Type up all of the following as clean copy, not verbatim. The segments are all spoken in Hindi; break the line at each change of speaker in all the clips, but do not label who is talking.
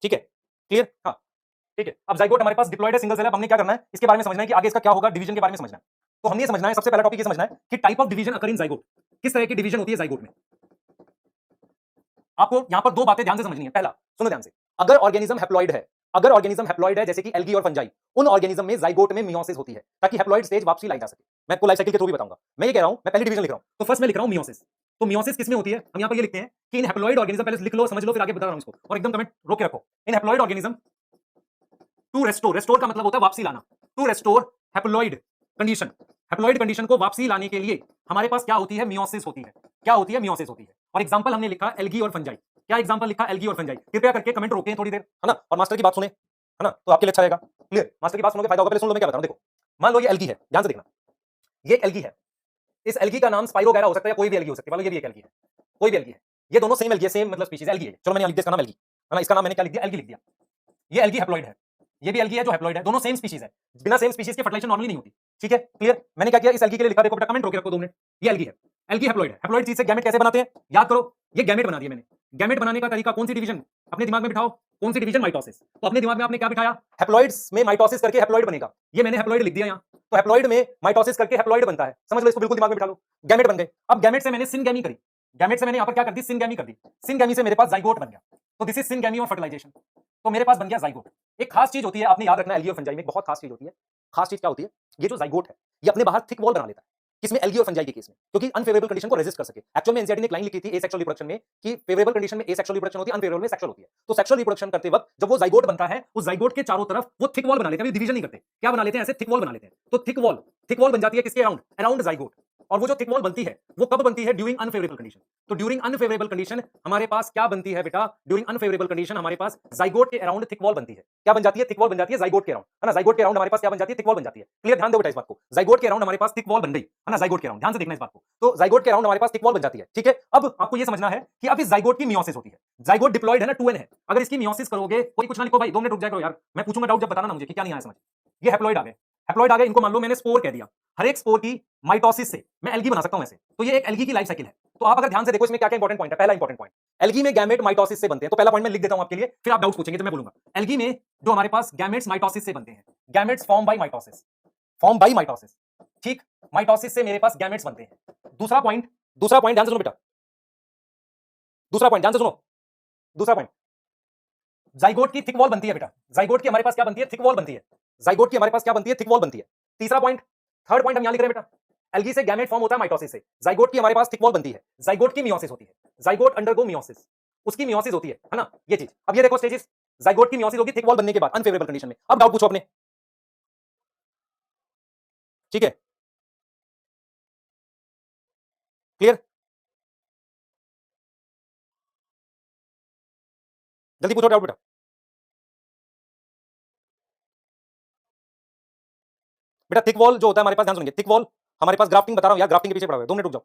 ठीक है, क्लियर? हाँ, ठीक है। अब जाइगोट हमारे पास डिप्लॉयड है, सिंगल सेल है। अब हमने क्या करना है, इसके बारे में समझना है कि आगे इसका क्या होगा, डिवीजन के बारे में समझना है। तो हमने ये समझना है, सबसे पहला टॉपिक ये समझना है कि type of division occur in zygote, किस तरह की डिवीजन होती है जाइगोट में। आपको यहां पर दो बातें ध्यान से समझनी है। पहला, सुनो ध्यान से, अगर ऑर्गेनिज्म हैप्लॉइड है, अगर ऑर्गेनिज्म हैप्लॉइड है जैसे कि एल्गी और फंजाई, उन ऑर्गेनिज्म में जाइगोट में मियोसिस होती है ताकि हैप्लॉइड स्टेज वापसी लाई जा सके। मैं आपको लाइफ साइकिल के थ्रू भी बताऊंगा। मैं ये कह रहा हूं, मैं पहली डिवीजन लिख रहा हूं, तो फर्स्ट में लिख रहा हूं मियोसिस। तो मियोसिस किसमें होती है, हम यहां पर ये लिखते हैं कि इन हैप्लॉइड ऑर्गेनिज्म, पहले लिख लो समझ लो फिर आगे बता रहा हूं इसको, और एकदम कमेंट रोक के रखो। In haploid organism to restore, restore का मतलब होता है वापसी लाना, to restore haploid condition, haploid condition को वापसी लाने के लिए हमारे पास क्या होती है, मियोसिस होती है। क्या होती है, मियोसिस होती है। और एग्जांपल हमने लिखा एल्गी और फंजाई। क्या एग्जांपल लिखा, एल्गी और फंजाई। कृपया करके कमेंट रोकें थोड़ी देर, है ना, और मास्टर की बात सुने, है ना, तो आपके लिए अच्छा रहेगा। क्लियर, मास्टर की बात सुनोगे फायदा होगा। पहले सुन लो मैं क्या बता रहा हूं। देखो, मान लो ये एल्गी है, ध्यान से देखना, ये एल्गी है। इस एल्गी का नाम स्पाइरोगैरा हो सकता है या कोई भी एल्गी हो सकती है। मान लो ये भी एक एल्गी है, कोई भी एल्गी है, ये दोनों सेम एल्गी है, सेम मतलब स्पीशीज एल्गी है। चलो मैंने यहां लिख दिया इसका नाम एल्गी, है ना, इसका नाम मैंने क्या लिख दिया, एल्गी लिख दिया। ये एल्गी हैप्लॉइड है, ये भी एल्गी है जो हैप्लॉइड है, दोनों सेम स्पीशीज है। बिना सेम स्पीशीज के फर्टिलाइजेशन नॉर्मली नहीं होती। ठीक है, क्लियर। मैंने क्या किया, इस एल्गी के लिए लिखा, देखो बेटा कमेंट रोके रखो 2 मिनट। ये एल्गी है, एल्गी हैप्लॉइड है। हैप्लॉइड चीज से गैमेट कैसे बनाते हैं, याद करो, ये गैमेट बना दिया मैंने। गैमेट बनाने का तरीका, कौन सी डिवीजन अपने दिमाग में बिठाओ, कौन सी डिवीजन, माइटोसिस। तो अपने दिमाग में आपने क्या बिठाया, हैप्लॉइड्स में माइटोसिस करके हैप्लॉइड बनेगा। ये मैंने हैप्लॉइड लिख दिया यहां, तो हैप्लॉइड में माइटोसिस करके हैप्लॉइड बनता है। समझ लो इसको, बिल्कुल दिमाग में बिठा लो। गैमेट बन गए। अब गैमेट से मैंने सिनगैमी करी, गैमेट से मैंने यहां पर क्या कर दी, सिनगैमी कर दी। सिनगैमी से मेरे पास जाइगोट बन गया। तो this is syngamy of fertilization. तो मेरे पास बन गया जाइगोट। एक खास चीज होती है, आपने याद रखना, एल्गी और फंजाई में एक बहुत खास चीज होती है। खास चीज क्या होती है, ये जो जाइगोट है ये अपने बाहर थिक वॉल बना लेता है। किसमें, एल्गी और फंजाई के केस में, क्योंकि अनफेवरेबल कंडीशन को रेजिस्ट कर सके। एक्चुअल में एनसीईआरटी ने एक लाइन लिखी थी एसेक्सुअल रिप्रोडक्शन में कि फेवरेबल कंडीशन में एसेक्सुअल रिप्रोडक्शन होती है, अनफेवरेबल में सेक्सुअल होती है। तो सेक्सुअल रिप्रोडक्शन करते वक्त जब वो जाइगोट बनता है, उस जाइगोट के चारों तरफ वो थिक वॉल बना लेते हैं। डिवीजन नहीं करते, क्या बना लेते हैं, ऐसे थिक वॉल बना लेते हैं। तो थिक वॉल बन जाती है किसके अराउंड, अराउंड जाइगोट। और वो जो थिक वॉल बनती है वो कब बनती है, ड्यूरिंग अनफेवरेबल कंडीशन। तो ड्यूरिंग अनफेवरेबल कंडीशन हमारे पास क्या बनती है बेटा, ड्यूरिंग अनफेवरेबल कंडीशन हमारे पास जाइगोट के अराउंड थिक वॉल बनती है। क्या बन जाती है, थिक वॉल बन जाती है जाइगोट के अराउंड, है ना। जाइगोट के अराउंड हमारे पास क्या बन जाती है, थिक वॉल बन जाती है। क्लियर, ध्यान दो बेटा इस बात को, जाइगोट के अराउंड हमारे पास थिक वॉल बन गई, है ना, जाइगोट के अराउंड। ध्यान से देखना इस बात को। तो जाइगोट के अराउंड हमारे पास थिक वॉल बन जाती है। ठीक है, अब आपको ये समझना है कि अब इस जाइगोट की मियोसिस होती है। जाइगोट डिप्लॉयड है ना, 2n है। अगर इसकी मियोसिस करोगे, कोई कुछ ना लिखो भाई, 2 मिनट रुक जाया करो यार, मैं पूछूंगा डाउट जब बताना ना मुझे कि क्या नहीं आया समझ। ये हैप्लॉइड आ गए, हैप्लॉइड आ गए, इनको मान लो मैंने स्पोर कह दिया। हर एक स्पोर की माइटोसिस से मैं एल्गी बना सकता हूं ऐसे। तो ये एक एल्गी की लाइफ साइकिल है। तो आप अगर ध्यान से देखो इसमें क्या क्या इंपॉर्टेंट पॉइंट है। पहला इंपॉर्टेंट पॉइंट, एल्गी में गैमेट माइटोसिस से बनते हैं। तो पहला पॉइंट मैं लिख देता हूं आपके लिए, फिर आप डाउट पूछेंगे तो मैं बोलूंगा। एल्गी में जो हमारे पास गैमेट्स माइटोसिस से बनते हैं, gametes form by mitosis, form by mitosis. ठीक, माइटोसिस से मेरे पास गैमेट्स बनते हैं। दूसरा पॉइंट, दूसरा पॉइंट ध्यान से सुनो बेटा, दूसरा पॉइंट ध्यान से सुनो, दूसरा पॉइंट, जाइगोट की थिक वॉल बनती है बेटा। जाइगोट की हमारे पास क्या बनती है, थिक वॉल बनती है। जाइगोट की हमारे पास क्या बनती है, थिक वॉल बनती है। तीसरा पॉइंट, थर्ड पॉइंट हम यहां लिख रहे हैं बेटा, एल्गी से गैमेट फॉर्म होता है माइटोसिस से। जाइगोट की हमारे पास थिक वॉल बनती है, जाइगोट की मियोसिस होती है, जाइगोट अंडरगो मियोसिस, उसकी मियोसिस होती है ना, ये चीज। अब ये देखो स्टेजेस, जाइगोट की मियोसिस होगी थिक वॉल बनने के बाद अनफेवरेबल कंडीशन में। अब डाउट पूछो अपने, ठीक है, क्लियर, जल्दी पूछो डाउट बेटा। बेटा थिक वॉल जो होता है हमारे पास, ध्यान सुनेंगे, थिक वॉल हमारे पास, ग्राफ्टिंग बता रहा हूं यार, ग्राफ्टिंग के पीछे पड़ा हुआ है, 2 मिनट रुक जाओ।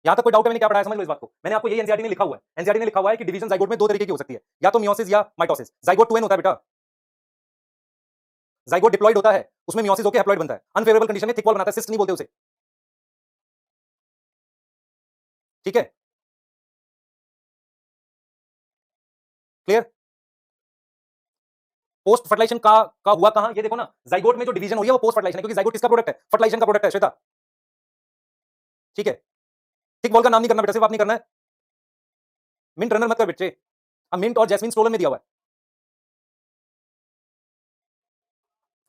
यहां तक कोई डाउट है, मैंने क्या पढ़ाया समझ लो इस बात को। मैंने आपको यही एनसीईआरटी में लिखा हुआ है, एनसीईआरटी ने लिखा हुआ है कि डिवीजन जाइगोट में 2 तरीके की हो सकती है, या तो मियोसिस या माइटोसिस। जाइगोट 2n होता है बेटा, जाइगोट डिप्लॉयड होता है, उसमें मियोसिस होकर हैप्लॉइड बनता है, अनफेवरेबल कंडीशन में थिक वॉल बनाता है, सिस्ट नहीं बोलते उसे। ठीक है, क्लियर। पोस्ट फर्टिलाइजेशन का हुआ कहां, ये देखो ना, जाइगोट में जो डिवीजन हो रही है वो पोस्ट फर्टिलाइजेशन है, क्योंकि जाइगोट किसका प्रोडक्ट है, फर्टिलाइजेशन का प्रोडक्ट है श्वेता। ठीक है, थिक वॉल का नाम नहीं करना बेटा, सिर्फ आपने करना है, मिंट रनर मत कर बच्चे। अब मिंट और जैस्मिन स्टोलन में दिया हुआ है,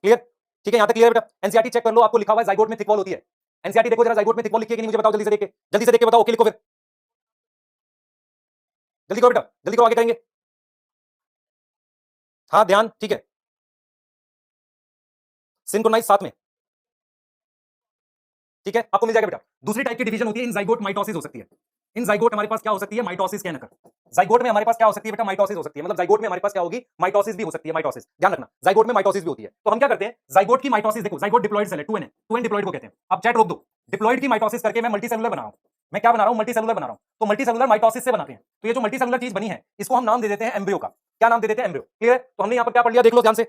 क्लियर। ठीक है, यहां तक क्लियर बेटा। एनसीईआरटी चेक कर लो, आपको लिखा हुआ है जाइगोट में थिक वॉल होती है। एनसीईआरटी देखो जरा, जाइगोट में थिक वॉल लिखी है कि नहीं मुझे बताओ, जल्दी से देख के, जल्दी से देख के बताओ। ओके लिखो फिर, जल्दी करो बेटा, जल्दी करो, आगे करेंगे। हाँ ध्यान, ठीक है, सिंक्रोनाइज साथ में, ठीक है, आपको मिल जाएगा बेटा। दूसरी टाइप की डिवीजन होती है इन जाइगोट माइटोसिस हो सकती है। इन जाइगोट हमारे पास क्या हो सकती है, माइटोसिस कहना। जाइगोट में हमारे पास क्या हो सकती है बेटा, माइटोसिस हो सकती है। मतलब जाइगोट में हमारे पास क्या होगी, माइटोसिस भी हो सकती है। माइटोसिस ध्यान रखना, जाइगोट में माइटोसिस भी होती है। तो हम क्या करते हैं, जाइगोट की माइटोसिस देखो, जाइगोट डिप्लॉयड सेल है, 2n है, 2n डिप्लॉयड को कहते हैं। अब चैट रोक दो, डिप्लॉयड की माइटोसिस करके मैं मल्टी सेलुलर बना रहा हूं। मैं क्या बना रहा हूं, मल्टी सेलुलर बना रहा हूं। तो मल्टी सेलुलर माइटोसिस से बनाते हैं। तो ये जो मल्टी सेलुलर चीज बनी है, इसको हम नाम दे देते हैं एम्ब्रियो का। क्या नाम दे देते हैं, एम्ब्रियो। क्लियर है, तो हमने यहां पर क्या पढ़ लिया, देख लो ध्यान से,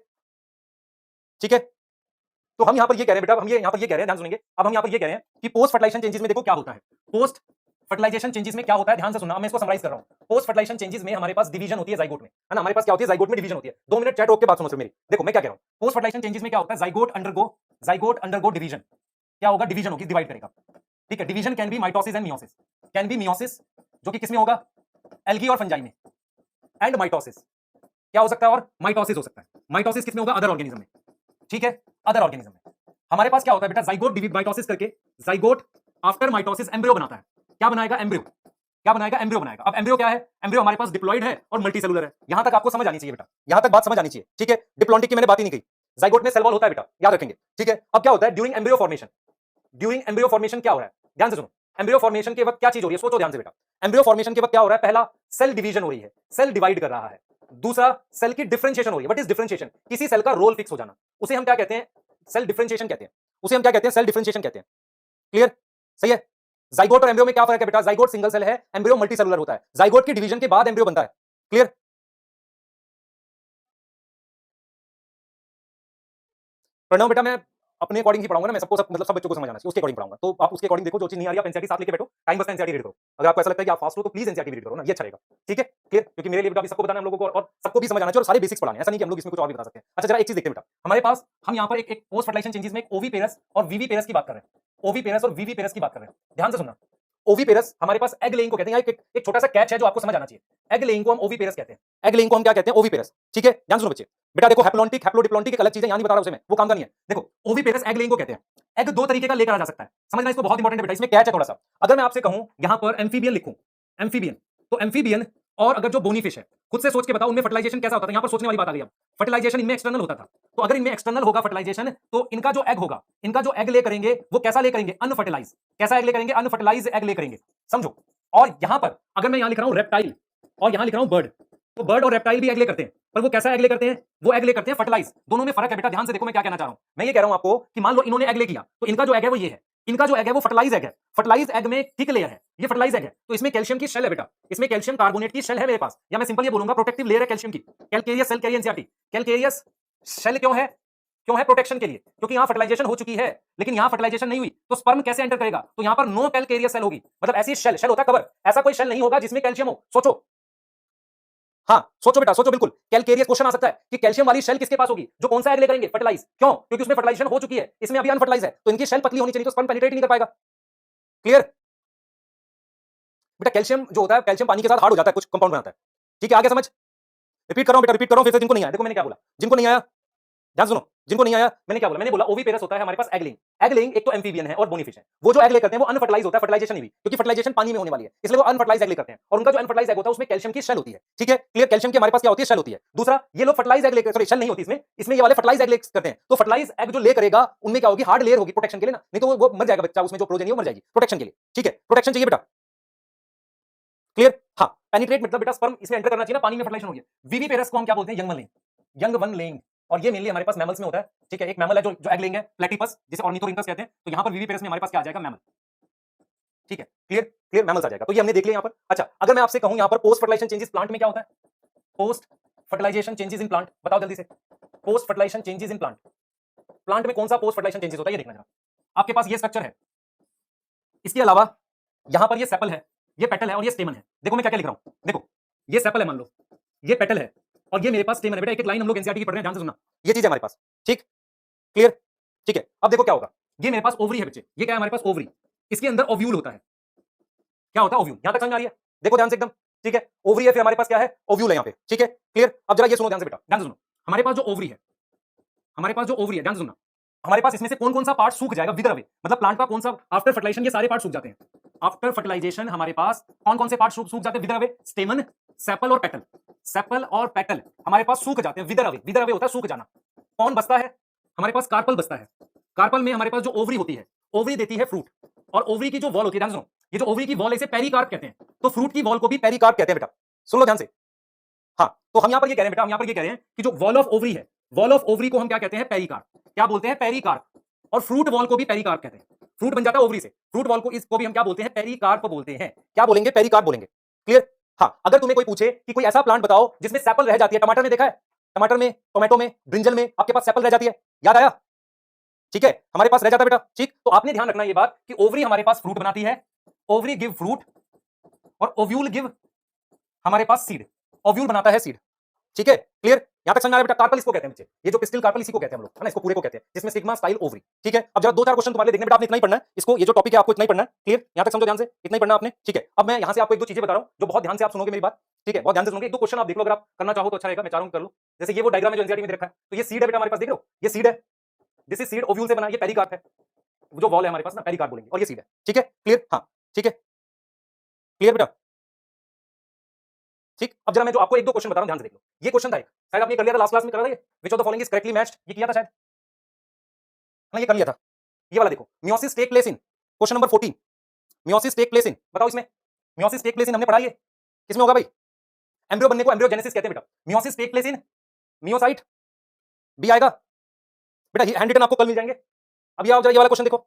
ठीक है। तो हम यहां पर ये कह रहे हैं बेटा, हम ये यहां पर ये कह रहे हैं, ध्यान सुनेंगे। अब हम यहां पर ये कह रहे हैं कि पोस्ट फर्टिलाइजेशन चेंजेस में देखो क्या होता है। पोस्ट फर्टिलाइजेशन चेंजेस में क्या होता है, ध्यान से सुनना, मैं इसको समराइज कर रहा हूं। पोस्ट फर्टिलाइजेशन चेंजेस में हमारे पास डिवीजन होती है जाइगोट में, है ना, हमारे पास क्या होती है, जाइगोट में डिवीजन होती है। 2 मिनट चैट रोक के बात सुनो सर मेरी, देखो मैं क्या कह रहा हूं। पोस्ट फर्टिलाइजेशन चेंजेस में क्या होता है, जाइगोट अंडरगो डिवीजन। क्या होगा, डिवीजन होगी, डिवाइड करेगा, ठीक है। Division can be mitosis and meiosis, can be meiosis जो कि किसमें होगा, एल्गी और फंजाई में, एंड माइटोसिस क्या हो सकता है, और माइटोसिस हो सकता है। माइटोसिस किसमें होगा, अदर ऑर्गेनिज्म में, ठीक है, अदर ऑर्गेनिज्म में। हमारे पास क्या होता है बेटा, जाइगोट डिवीड माइटोसिस करके जाइगोट आफ्टर माइटोसिस एम्ब्रियो बनाता है। क्या बनाएगा, एम्ब्रियो। क्या बनाएगा, एम्ब्रियो बनाएगा। अब एम्ब्रियो क्या है, एम्ब्रियो हमारे पास डिप्लॉइड है और मल्टीसेलुलर है। यहां तक आपको समझ आनी चाहिए बेटा, यहां तक बात समझ आनी चाहिए, ठीक है। डिप्लॉन्टिक की मैंने बात ही नहीं की, जाइगोट में सेल वॉल होता है बेटा, याद रखेंगे, ठीक है। अब क्या होता है during embryo formation, during embryo formation क्या हो रहा है, ध्यान से सुनो। एम्ब्रियो फॉर्मेशन के वक्त क्या चीज हो रही है, सोचो ध्यान से बेटा। एम्ब्रियो फॉर्मेशन के वक्त क्या हो रहा है, पहला सेल डिवीजन हो रही है, सेल डिवाइड कर रहा है। दूसरा सेल की डिफरेंशिएशन हो रही है। व्हाट इज डिफरेंशिएशन, किसी सेल का रोल फिक्स हो जाना, उसे हम क्या कहते हैं, सेल डिफरेंशिएशन कहते हैं, उसे हम क्या कहते हैं, सेल डिफरेंशिएशन कहते हैं। क्लियर, सही है। जाइगोट और एम्ब्रियो में क्या फर्क है बेटा, जाइगोट सिंगल सेल है, एम्ब्रियो मल्टी सेलुलर होता है। जाइगोट की डिवीजन के बाद एम्ब्रियो बनता है। क्लियर, प्रणव बेटा मैं अपने अकॉर्डिंग ही पढ़ाऊंगा ना, मैं सबको सब मतलब सब बच्चों को समझ आना चाहिए उसके अकॉर्डिंग पढ़ाऊंगा। तो आप उसके अकॉर्डिंग देखो, जो चीज नहीं आ रही आप एनसीईआरटी साथ लेके बैठो, टाइम बस एनसीईआरटी रीड करो। अगर आपको ऐसा लगता है कि आप फास्ट हो तो प्लीज एनसीईआरटी रीड करो ना, ये अच्छा रहेगा, ठीक है। क्लियर, क्योंकि मेरे लिए बेटा अभी सबको बताना है हम लोगों को, और सबको भी समझ आना चाहिए, और सारे बेसिक्स पढ़ाने हैं, ऐसा नहीं कि हम लोग इसमें कुछ और भी बता सकते हैं। अच्छा जरा एक चीज देखते हैं बेटा, हमारे पास हम यहाँ पर एक पोस्ट फर्टिलाइजेशन चेंजेस में एक ओवी पेरस और वीवी पेरस की बात कर रहे हैं, ओवी पेरस और वीवी पेरस की बात कर रहे हैं, ध्यान से सुनना। ओवी पेरस हमारे पास एग लेइंग को कहते हैं, एक छोटा सा कैच है जो आपको समझ आना चाहिए। एग लेइंग को हम ओवी पेरस कहते हैं, एग लेइंग को हम क्या कहते हैं, ओवी पेरस, ठीक है। ध्यान सुनो बच्चे, बेटा देखो हैप्लॉन्टिक हैप्लोडिप्लॉन्टिक एक अलग चीज है, यहां नहीं बता रहा उसे मैं, वो काम का नहीं है। देखो ओवी पेरस एग लेइंग को कहते हैं। एग दो तरीके का लेकर आ जा सकता है, समझना इसको, बहुत इंपॉर्टेंट है बेटा, इसमें कैच है थोड़ा सा। अगर मैं आपसे कहूं यहां पर एम्फीबियन लिखूं, एम्फीबियन, तो एम्फीबियन और अगर जो बोनीफिश है, खुद से सोच के बताओ उनमें फर्टिलाइजेशन कैसा होता था, यहां पर सोचने वाली बात आ गई। अब फर्टिलाइजेशन इनमें एक्सटर्नल होता था, तो अगर इनमें एक्सटर्नल होगा फर्टिलाइजेशन, तो इनका जो एग होगा, इनका जो एग ले करेंगे वो कैसा ले करेंगे, अनफर्टिलाइज। कैसा एग ले करेंगे, अनफर्टिलाइज एग ले करेंगे, समझो। और यहां पर अगर मैं यहां लिख रहा हूं रेप्टाइल और यहां लिख रहा हूं बर्ड, तो बर्ड और रेप्टाइल भी एग ले करते हैं, पर वो कैसा एग ले करते हैं, वो एग ले करते हैं फर्टिलाइज। दोनों में फर्क है बेटा, ध्यान से देखो मैं क्या कहना चाह रहा हूं। मैं ये कह रहा हूं आपको कि मान लो इन्होंने एग ले किया, तो इनका जो एग है वो ये है, इनका जो एग है वो फर्टिलाइज एग है। फर्टिलाइज एग में थिक लेयर है, ये फर्टिलाइज एग है, तो इसमें कैल्शियम की शेल है बेटा, इसमें कैल्शियम कार्बोनेट की शेल है मेरे पास, या मैं सिंपल ये बोलूंगा प्रोटेक्टिव लेयर है कैल्शियम की। Calcareous cell carrier NCERT, calcareous shell क्यों है, क्यों है, प्रोटेक्शन के लिए, क्योंकि यहां फर्टिलाइजेशन हो चुकी है लेकिन यहां फर्टिलाइजेशन नहीं हुई, तो स्पर्म कैसे एंटर करेगा, तो यहां पर नो कैलकेरियस सेल होगी, मतलब ऐसी शेल, शेल होता है कवर, ऐसा कोई शेल नहीं होगा जिसमें कैल्शियम हो। सोचो, हाँ सोचो बेटा, सोचो बिल्कुल। कैलकेरियस क्वेश्चन आ सकता है कि कैल्शियम वाली शेल किसके पास होगी, जो कौन सा एग ले करेंगे, फर्टिलाइज। क्यों, क्योंकि उसमें फर्टिलाइजेशन हो चुकी है, इसमें अभी अनफर्टिलाइज है, तो इनकी शेल पतली होनी चाहिए, तो स्पर्म पेनिट्रेट नहीं कर पाएगा। क्लियर बेटा, कैल्शियम जो होता है, कैल्शियम पानी के साथ हार्ड हो जाता है, कुछ कंपाउंड बनाता है, ठीक है, आगे समझ। रिपीट कर रहा हूं बेटा, रिपीट कर रहा हूं फिर से, जिनको नहीं आया, देखो मैंने क्या बोला, जिनको नहीं आया ध्यान सुनो, जिनको नहीं आया मैंने क्या बोला, मैंने बोला ओवी पेरस होता है हमारे पास एग लेइंग। एग लेइंग एक तो एम्फीबियन है और बोनीफिश है, वो जो एग ले करते हैं वो अनफर्टिलाइज होता है, फर्टिलाइजेशन नहीं हुई, क्योंकि फर्टिलाइजेशन पानी में होने वाली है, इसलिए वो अनफर्टिलाइज एग ले करते हैं, और उनका जो अनफर्टिलाइज एग होता है उसमें कैल्शियम की शेल होती है, ठीक है। क्लियर, कैल्शियम की हमारे पास क्या होती है, शेल होती है। दूसरा ये लोग फर्टिलाइज एग ले, सॉरी शेल नहीं होती इसमें, इसमें ये वाले फर्टिलाइज एग ले करते हैं, तो फर्टिलाइज एग जो ले करेगा उनमें क्या होगी, हार्ड लेयर होगी प्रोटेक्शन के लिए ना, नहीं तो वो मर जाएगा बच्चा, उसमें जो प्रोजेनी है वो मर जाएगी प्रोटेक्शन के लिए, ठीक है, प्रोटेक्शन चाहिए बेटा। क्लियर, हाँ पेनिट्रेट मतलब बेटा स्पर्म इसमें एंटर करना चाहिए ना, पानी में फर्टिलाइजेशन हो गया। वीवी पेरस को हम क्या बोलते हैं, young one laying, young one laying, और ये मेनली हमारे पास मैमल्स में होता है, ठीक है। एक मैमल है जो एग लेइंग है, प्लेटिपस, जिसे ऑर्निथोरिंकस कहते हैं, तो यहां पर वीवी पेरस में हमारे पास क्या आ जाएगा, मैमल, ठीक है। क्लियर, क्लियर मैमल्स आ जाएगा, तो ये हमने देख लिया यहां पर। अच्छा अगर मैं आपसे कहूं यहां पर पोस्ट फर्टिलाइजेशन चेंजेस प्लांट में क्या होता है, post fertilization changes in plant, बताओ जल्दी से, post fertilization changes in plant, plant में कौन सा पोस्ट फर्टिलाइजेशन चेंजेस होता है, ये देखना जरा। आपके पास ये स्ट्रक्चर है, इसके अलावा यहां पर ये सेपल है, ये पेटल है और ये स्टेमन है। देखो मैं क्या क्या लिख रहा हूं, देखो ये सेपल है मान लो, ये पेटल है और ये मेरे पास स्टेमन है बेटा, एक एक लाइन हम लोग एनसीईआरटी की पढ़ रहे हैं, ध्यान से सुनना, ये चीज है हमारे पास, ठीक। क्लियर, ठीक है। अब देखो क्या होगा, ये मेरे पास ओवरी है बच्चे, ये क्या है हमारे पास, ओवरी, इसके अंदर ओव्यूल होता है। क्या होता है, ओव्यूल, यहां तक समझ आ रही है, देखो ध्यान से एकदम, ठीक है। ओवरी है, फिर हमारे पास क्या है, ओव्यूल है यहाँ पे, ठीक है। क्लियर, अब जरा ये सुनो ध्यान से बेटा, ध्यान से सुनो, हमारे पास जो ओवरी है, हमारे पास जो ओवरी है, ध्यान से सुनना, हमारे पास इसमें से कौन कौन सा पार्ट सूख जाएगा, विदर अवे, मतलब प्लांट का कौन सा, आफ्टर फर्टिलाइजेशन ये सारे पार्ट सूख जाते हैं, आफ्टर फर्टिलाइजेशन हमारे पास कौन कौन से पार्ट सूख जाते हैं, विदर अवे, स्टेमन, सेपल और पेटल, सेपल और पेटल हमारे पास सूख जाते हैं, विदर अवे, विदर अवे होता है सूख जाना। कौन बचता है, हमारे पास कार्पल बचता है, कार्पल में हमारे पास जो ओवरी होती है, ओवरी देती है फ्रूट, और ओवरी की जो वॉल होती है, ध्यान सुनो, ये जो ओवरी की वॉल है इसे पेरिकार्प कहते हैं, तो फ्रूट की वॉल को भी पेरिकार्प कहते हैं बेटा, सुन लो ध्यान से। हाँ तो हम यहां पर ये कह रहे हैं बेटा, हम यहां पर ये कह रहे हैं कि जो वॉल ऑफ ओवरी है, वॉल ऑफ ओवरी को हम क्या कहते हैं, पेरिकार्प, क्या बोलते हैं, पेरिकार्प, और फ्रूट वॉल को भी पेरिकार्प कहते हैं, फ्रूट बन जाता है ओवरी से, फ्रूट वॉल को इसको भी हम क्या बोलते हैं, पेरिकार्प बोलते हैं, क्या बोलेंगे, पेरिकार्प बोलेंगे। क्लियर, हाँ अगर तुम्हें कोई पूछे कि कोई ऐसा प्लांट बताओ जिसमें सेपल रह जाती है, टमाटर में देखा है, टमाटर में, टोमेटो में, ब्रिंजल में आपके पास सेपल रह जाती है, याद आया, ठीक है, हमारे पास रह जाता है बेटा, ठीक। तो आपने ध्यान रखना ये बात कि ओवरी हमारे पास फ्रूट बनाती है, ओवरी गिव फ्रूट और ओव्यूल गिव हमारे पास सीड, ओव्यूल बनाता है सीड, ठीक है, क्लियर, यहां तक समझ आ रहा है बेटा? कार्पल इसको कहते हैं बच्चे, ये जो पिस्टिल कार्पल इसी को कहते हैं हम लोग, है ना, इसको पूरे को कहते हैं, जिसमें सिग्मा स्टाइल ओवरी, ठीक है। अब जरा दो चार क्वेश्चन तुम्हारे लिए देखने बेटा, आपने इतना ही पढ़ना है इसको, ये जो टॉपिक है आपको इतना ही पढ़ना है, क्लियर, यहां तक समझो ध्यान से, इतना ही पढ़ना आपने, ठीक है। अब मैं यहां से आपको एक दो चीजें बता रहा हूं जो बहुत ध्यान से आप सुनोगे मेरी बात, ठीक है, बहुत ध्यान से सुनोगे, एक दो क्वेश्चन आप देख लो, अगर आप करना चाहो तो अच्छा रहेगा, मैं चाह रहा हूं कर लो। जैसे ये वो डायग्राम है जो एनसीईआरटी में दे रखा है, तो ये सीड है बेटा हमारे पास, देख रहे हो, ये सीड है, दिस इज सीड, ओव्यूल से बना, ये पेरिकार्प है, जो वॉल है हमारे पास ना, पेरिकार्प बोलेंगे, और ये सीड है, ठीक है, क्लियर, हाँ, ठीक है, क्लियर बेटा, ठीक। अब जरा मैं जो आपको एक दो क्वेश्चन बता रहा हूं, ध्यान से देख लो, ये क्वेश्चन था, शायद आपने कर लिया था लास्ट क्लास में, करा था ये, विच of the following is correctly matched, ये किया था शायद, हाँ ये कर लिया था, ये वाला देखो, meiosis take place in, question number 14, meiosis take place in, बताओ इसमें, मियोसिस टेक प्लेस इन हमने पढ़ा, ये किसमें होगा भाई? एम्ब्रियो बनने को एम्ब्रियोजेनेसिस कहते हैं बेटा, meiosis take place in meiocyte, B आएगा बेटा, हैंड रिटन आपको कल मिल जाएंगे। अब ये आओ जरा, ये वाला क्वेश्चन देखो,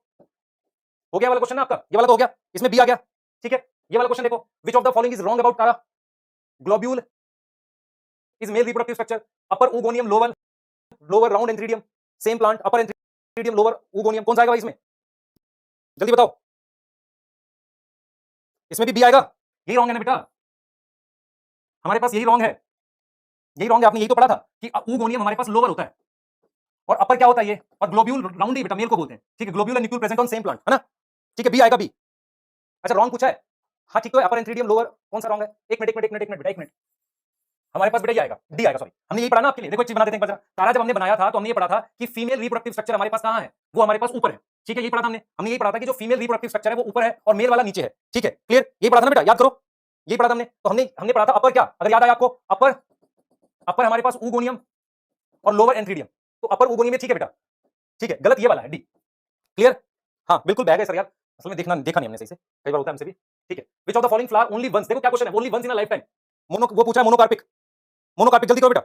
हो गया वाला क्वेश्चन ना आपका, ये वाला तो हो गया, इसमें बी आ गया, ठीक है। ये वाला क्वेश्चन देखो, विच of the following is wrong about Tara, globule is male reproductive structure, upper oogonium lower lower round antheridium, same plant, upper antheridium lower oogonium, कौन सा आएगा भाई इसमें, जल्दी बताओ, इसमें भी बी आएगा, यही रॉन्ग है ना बेटा, हमारे पास यही रॉन्ग है, यही रॉन्ग है, आपने यही तो पढ़ा था कि ऊगोनियम हमारे पास लोअर होता है और अपर क्या होता है ये, और ग्लोब्यूल राउंड ही बेटा मेल को बोलते हैं, ठीक है, globule and nuclear present on same plant, है ना, ठीक है, बी आएगा बी। अच्छा रॉन्ग पूछा है, हाँ ठीक तो है, अपर एंथ्रीडियम लोअर कौन सा रॉन्ग है, एक मिनट बेटा, एक मिनट, हमारे पास बेटा ये आएगा, डी आएगा, सॉरी, हमने यही पढ़ा ना आपके लिए, देखो एक चीज बना देते हैं एक बार, तारा जब हमने बनाया था तो हमने ये पढ़ा था कि फीमेल रिप्रोडक्टिव स्ट्रक्चर हमारे पास कहां है, वो हमारे पास ऊपर है, ठीक है, यही पढ़ा था हमने यही पढ़ा था कि जो फीमेल रिप्रोडक्टिव स्ट्रक्चर है वो ऊपर है और मेल वाला नीचे है, ठीक है, क्लियर, यही पढ़ा था ना बेटा, याद करो, यही पढ़ा था हमने, तो हमने पढ़ा था अपर क्या, अगर याद आया आपको, अपर अपर हमारे पास ऊगोनियम और लोअर एंथ्रीडियम, तो अपर ऊगोनियम ठीक है बेटा, ठीक है, गलत ये वाला है डी, क्लियर, हाँ बिल्कुल बैग है सर यार, असल में देखा नहीं हमने सही से, कई बार होता है हमसे भी, ठीक है। Which of the following flower only once, देखो क्या क्वेश्चन है, only once in a lifetime, mono, वो पूछा है मोनोकार्पिक, मोनोकार्पिक जल्दी करो बेटा,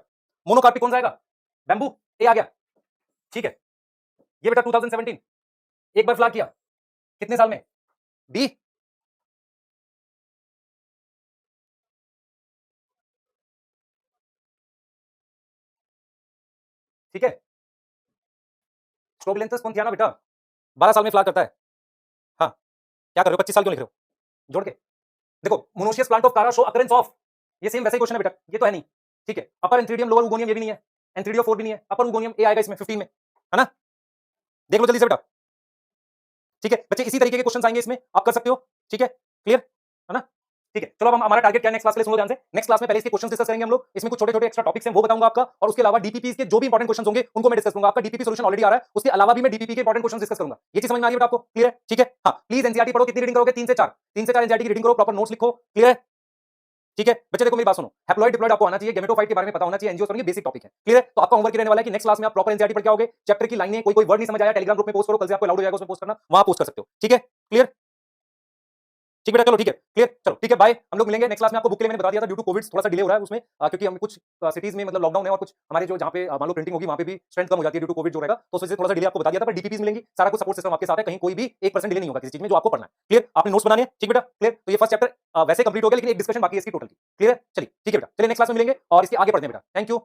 मोनोकार्पिक कौन सा आएगा, बैम्बू, ए आ गया, ठीक है, ये बेटा 2017 एक बार फ्लावर किया, कितने साल में, बी, ठीक है, स्ट्रोबिलेंथस कौन किया ना बेटा, 12 साल में फ्लावर करता है, हाँ, क्या कर रहे हो, 25 साल क्यों लिख रहे हो जोड़ के, देखो monoecious plant of Tara show occurrence of, ये सेम वैसे ही क्वेश्चन है बेटा, ये तो है नहीं, ठीक है, अपर एंथ्रीडियम लोअर ऊगोनियम ये भी नहीं है, एंथ्रीडियो 4 भी नहीं है, अपर ऊगोनियम ए आएगा इसमें 15 में, है ना, देख लो जल्दी से बेटा, ठीक है बच्चे, इसी तरीके के क्वेश्चन आएंगे इसमें, आप कर सकते हो, ठीक है, क्लियर, है ना, ठीक है। चलो अब हम हमारा टारगेट क्या है नेक्स्ट क्लास के लिए, सुनो ध्यान से, नेक्स्ट क्लास में पहले इसके क्वेश्चन डिस्कस करेंगे हम लोग, इसमें कुछ छोटे छोटे एक्स्ट्रा टॉपिक्स हैं वो बताऊंगा आपका, और उसके अलावा डीपीपी के जो भी इंपॉर्टेंट क्वेश्चन होंगे उनको मैं डिस्कस करूंगा, आपका डीपीपी सॉल्यूशन ऑलरेडी आ रहा है, उसके अलावा भी मैं डीपीपी के इंपॉर्टेंट क्वेश्चन डिस्कस करूंगा, ये चीज समझ में आ रही है बेटा आपको, क्लियर है, ठीक है, हाँ प्लीज एनसीईआरटी पढ़ो, कितनी रीडिंग करोगे, 3 से 4 एनसीईआरटी की रीडिंग करो, प्रॉपर नोट्स लिखो, क्लियर है, ठीक है बच्चे, देखो मेरी बात सुनो, हैप्लॉइड डिप्लॉइड आपको आना चाहिए, गेमेटोफाइट के बारे में पता होना चाहिए, एंजियोस्पर्म, ये बेसिक टॉपिक है, क्लियर है, तो आपका होमवर्क रहने वाला है कि नेक्स्ट क्लास में आप प्रॉपर एनसीईआरटी पढ़ के आओगे, चैप्टर की लाइनें, कोई वर्ड नहीं समझ आया टेलीग्राम ग्रुप में पोस्ट करो, कल से आपको अलाउड हो जाएगा उसमें पोस्ट करना, वहां पोस्ट कर सकते हो, ठीक है, क्लियर, ठीक बेटा, चलो ठीक है, क्लियर, चलो ठीक है, बाय, हम लोग मिलेंगे नेक्स्ट क्लास में, आपको बुक के लिए मैंने बता दिया था, ड्यू टू कोविड थोड़ा सा डिले हो रहा है उसमें, क्योंकि हम कुछ सिटीज में मतलब लॉकडाउन है और कुछ हमारे जो जहाँ पे मान लो प्रिंटिंग होगी वहाँ पे भी स्ट्रेंथ कम हो जाती है ड्यू टू कोविड जो रहेगा, तो उससे थोड़ा सा डिले आपको बता दिया था, पर डीपीपीज मिलेंगी, सारा कुछ सपोर्ट सिस्टम आपके साथ है, कहीं कोई भी 1% डिले नहीं होगा किसी चीज में जो आपको पढ़ना है, क्लियर, आपने नोट्स बनाने हैं, ठीक बेटा, क्लियर, तो ये फर्स्ट चैप्टर वैसे कंप्लीट हो गया, लेकिन एक डिस्कशन बाकी है इसकी टोटल की, क्लियर है, चलिए ठीक है बेटा, चलिए नेक्स्ट क्लास में मिलेंगे और इसके आगे पढ़ते हैं बेटा, थैंक यू।